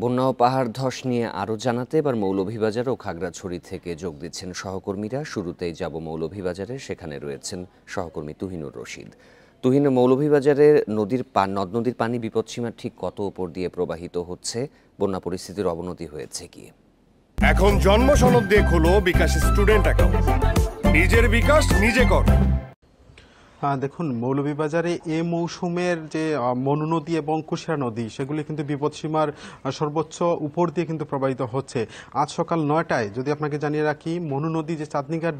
বন্যা ও পাহাড় ধস নিয়ে আরও জানাতে এবার মৌলভীবাজার ও খাগড়াছড়ি থেকে যোগ দিচ্ছেন সহকর্মীরা। শুরুতেই যাব মৌলভীবাজারে, সেখানে রয়েছেন সহকর্মী তুহিনুর রশিদ। তুহিন, মৌলভীবাজারের নদ নদীর পানি বিপদসীমার ঠিক কত উপর দিয়ে প্রবাহিত হচ্ছে? বন্যা পরিস্থিতির অবনতি হয়েছে কি? এখন জন্ম সনদ দিয়ে খোলো বিকাশ স্টুডেন্ট অ্যাকাউন্ট। নিজের বিকাশ নিজে কর। দেখুন, মৌলভীবাজারে এ মৌসুমের যে মনু নদী এবং কুশিয়ারা নদী সেগুলি কিন্তু বিপদসীমার সর্বোচ্চ উপর দিয়ে কিন্তু প্রবাহিত হচ্ছে। আজ সকাল 9টায় যদি আপনাকে জানিয়ে রাখি, মনু নদী যে চাঁদনীঘাট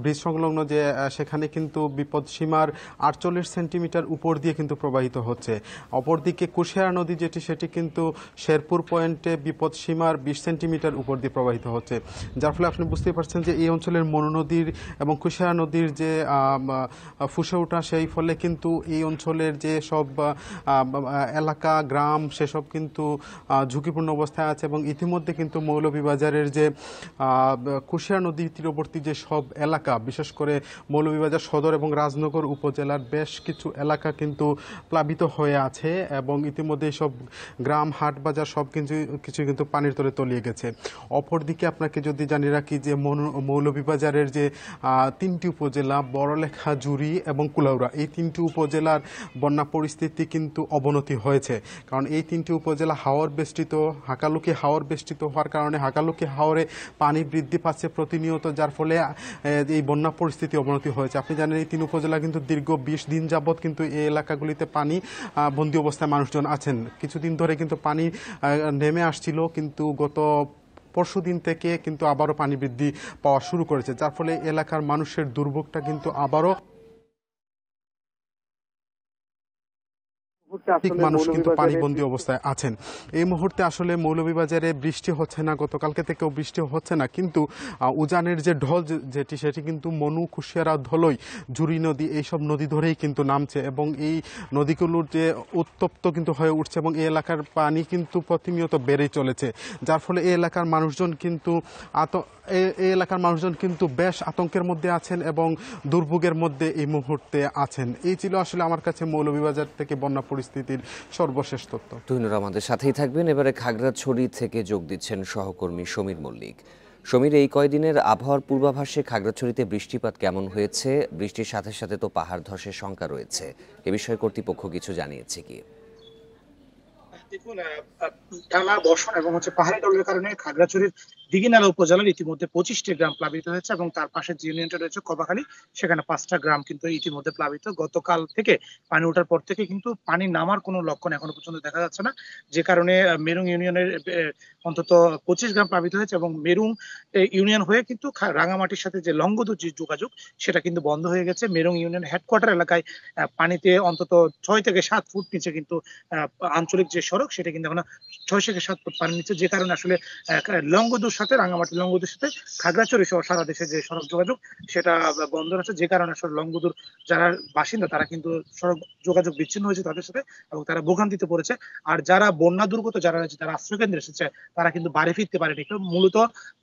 ব্রিজ সংলগ্ন যে সেখানে কিন্তু বিপদসীমার 48 সেন্টিমিটার উপর দিয়ে কিন্তু প্রবাহিত হচ্ছে। অপরদিকে কুশিয়ারা নদী সেটি কিন্তু শেরপুর পয়েন্টে বিপদসীমার 20 সেন্টিমিটার উপর দিয়ে প্রবাহিত হচ্ছে, যার ফলে আপনি বুঝতেই পারছেন যে এই অঞ্চলের মনু নদীর এবং কুশিয়ারা নদীর যে ফুসে ওঠা, সেই ফলে কিন্তু এই অঞ্চলের যে সব এলাকা গ্রাম সেসব কিন্তু ঝুঁকিপূর্ণ অবস্থায় আছে। এবং ইতিমধ্যে কিন্তু মৌলভীবাজারের যে কুশিয়ারা নদী তীরবর্তী যে সব এলাকা, বিশেষ করে মৌলভীবাজার সদর এবং রাজনগর উপজেলার বেশ কিছু এলাকা কিন্তু প্লাবিত হয়ে আছে এবং ইতিমধ্যে সব গ্রাম হাট বাজার সব কিছু কিন্তু পানির তলে তলিয়ে গেছে। অপরদিকে আপনাকে যদি জানিয়ে রাখি যে মৌলভীবাজারের যে 3টি উপজেলা বড়লেখা, জুড়ি এবং কুলাউড়া, এই 3টি উপজেলার বন্যা পরিস্থিতি কিন্তু অবনতি হয়েছে। কারণ এই 3টি উপজেলা হাওর বেষ্টিত, হাকালুকি হাওর বেষ্টিত হওয়ার কারণে হাকালুকি হাওরে পানি বৃদ্ধি পাচ্ছে প্রতিনিয়ত, যার ফলে এই বন্যা পরিস্থিতি অবনতি হয়েছে। আপনি জানেন এই 3 উপজেলা কিন্তু দীর্ঘ 20 দিন যাবৎ কিন্তু এই এলাকাগুলিতে পানি বন্দী অবস্থায় মানুষজন আছেন। কিছুদিন ধরে কিন্তু পানি নেমে আসছিল, কিন্তু গত পরশুদিন থেকে কিন্তু আবারও পানি বৃদ্ধি পাওয়া শুরু করেছে, যার ফলে এলাকার মানুষের দুর্ভোগটা কিন্তু আবারও মানুষ কিন্তু পানিবন্দী অবস্থায় আছেন। এই মুহূর্তে আসলে মৌলভীবাজারে বৃষ্টি হচ্ছে না, গতকালকে থেকেও বৃষ্টি হচ্ছে না, কিন্তু উজানের যে ঢল সেটি কিন্তু মনু, কুশিয়ারা, ধলই, জুড়ি নদী, এইসব নদী ধরেই কিন্তু নামছে এবং এই নদীগুলোর যে উত্তপ্ত কিন্তু হয়ে উঠছে এবং এই এলাকার পানি কিন্তু প্রতিনিয়ত বেড়েই চলেছে, যার ফলে এই এলাকার মানুষজন কিন্তু বেশ আতঙ্কের মধ্যে আছেন এবং দুর্ভোগের মধ্যে এই মুহূর্তে আছেন। এই ছিল আসলে আমার কাছে মৌলভীবাজার থেকে বন্যা পরিস্থিতির সর্বশেষ তথ্য। তুহিনুর আমাদের সাথেই থাকবেন। এবারে খাগড়াছড়ি থেকে যোগ দিচ্ছেন সহকর্মী সমীর মল্লিক। সমীর, এই কয়দিনের আবহাওয়ার পূর্বাভাসে খাগড়াছড়িতে বৃষ্টিপাত কেমন হয়েছে? বৃষ্টির সাথে সাথে তো পাহাড় ধসের শঙ্কা রয়েছে, এ বিষয়ে কর্তৃপক্ষ কিছু জানিয়েছে কি? দেখুন, টানা বর্ষণ এবং পাহাড়ি ঢলের কারণে খাগড়াছড়ির দিঘিনালা উপজেলার ইতিমধ্যে 25টি গ্রাম প্লাবিত হয়েছে এবং তার পাশে যে ইউনিয়নটা রয়েছে কবাখালী, সেখানে 5টা গ্রাম কিন্তু ইতিমধ্যে প্লাবিত। গতকাল থেকে পানি ওঠার পর থেকে কিন্তু পানি নামার কোনো লক্ষণ এখনো পর্যন্ত দেখা যাচ্ছে না, যে কারণে মেরুং ইউনিয়নের অন্তত 25 গ্রাম প্লাবিত হয়েছে এবং মেরুং ইউনিয়ন হয়ে কিন্তু রাঙামাটির সাথে যে লংগদু যে যোগাযোগ, সেটা কিন্তু বন্ধ হয়ে গেছে। মেরুং ইউনিয়ন হেডকোয়ার্টার এলাকায় পানিতে অন্তত 6 থেকে 7 ফুট নিচে কিন্তু আঞ্চলিক যে সড়ক, সেটা কিন্তু এখন 6 থেকে 7 ফুট পানির নিচে, যে কারণে আসলে লংগদুর সাথে রাঙামাটি লংগদুর সাথে খাগড়াছড়ি সহ সারা দেশে যে সড়ক যোগাযোগ সেটা বন্ধ আছে, যে কারণে আসলে লংগদুর যারা বাসিন্দা তারা কিন্তু সড়ক যোগাযোগ বিচ্ছিন্ন হয়েছে তাদের সাথে এবং তারা ভোগান্তিতে পড়েছে। আর যারা বন্যা দুর্গত যারা রয়েছে, যারা আশ্রয় কেন্দ্রে এসেছে, তারা কিন্তু বাড়ি ফিরতে পারেনি। মূলত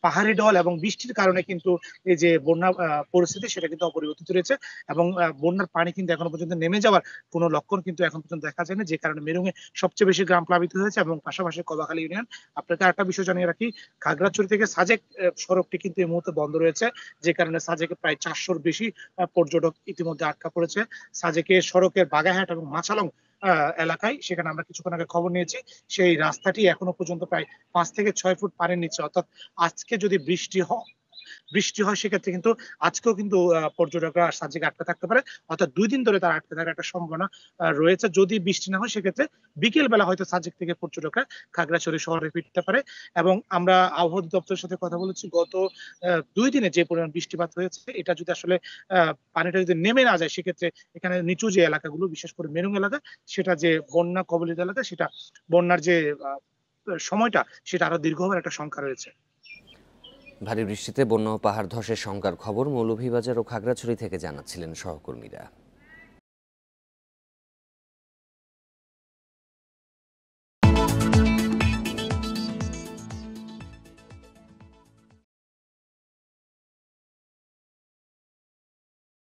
পাহাড়ি ঢল এবং বৃষ্টির কারণে কিন্তু এই যে বন্যা পরিস্থিতি সেটা কিন্তু অপরিবর্তিত রয়েছে এবং বন্যার পানি কিন্তু এখনো পর্যন্ত নেমে যাওয়ার কোনো লক্ষণ কিন্তু এখন পর্যন্ত দেখা যায়নি, যে কারণে মেরুঙে সবচেয়ে বেশি গ্রাম প্লাবিত হয়েছে এবং পাশাপাশি কবাখালী ইউনিয়ন। আপনাকে একটা বিষয় জানিয়ে রাখি, খাগড়াছড়ি থেকে সাজেক সড়কটি কিন্তু এই মুহূর্তে বন্ধ রয়েছে, যে কারণে সাজেকে প্রায় 400-র বেশি পর্যটক ইতিমধ্যে আটকা পড়েছে। সাজেকের সড়কের বাগাইহাট এবং মাছালং এলাকায়, সেখানে আমরা কিছুক্ষণ আগে খবর নিয়েছি, সেই রাস্তাটি এখনো পর্যন্ত প্রায় 5 থেকে 6 ফুট পানির নিচে। অর্থাৎ আজকে যদি বৃষ্টি হয় সেক্ষেত্রে কিন্তু আজকেও কিন্তু পর্যটকরা সাজেকে আটকে থাকতে পারে, অর্থাৎ 2 দিন ধরে তারা আটকে থাকার একটা সম্ভাবনা রয়েছে। যদি বৃষ্টি না হয় সেক্ষেত্রে বিকেল বেলা হয়তো সাজেক থেকে পর্যটকরা খাগড়াছড়ি শহরে ফিরতে পারে। এবং আমরা আবহাওয়া দপ্তরের সাথে কথা বলেছি, গত 2 দিনে যে পরিমাণ বৃষ্টিপাত হয়েছে, এটা যদি আসলে পানিটা যদি নেমে না যায়, সেক্ষেত্রে এখানে নিচু যে এলাকাগুলো, বিশেষ করে মেরুং এলাকা, সেটা যে বন্যা কবলিত এলাকা, সেটা বন্যার যে সময়টা সেটা আরো দীর্ঘ হওয়ার একটা শঙ্কা রয়েছে। ভারী বৃষ্টিতে বন্যা ও পাহাড় ধসের শঙ্কার খবর মৌলভীবাজার ও খাগড়াছড়ি থেকে জানাচ্ছিলেন সহকর্মীরা।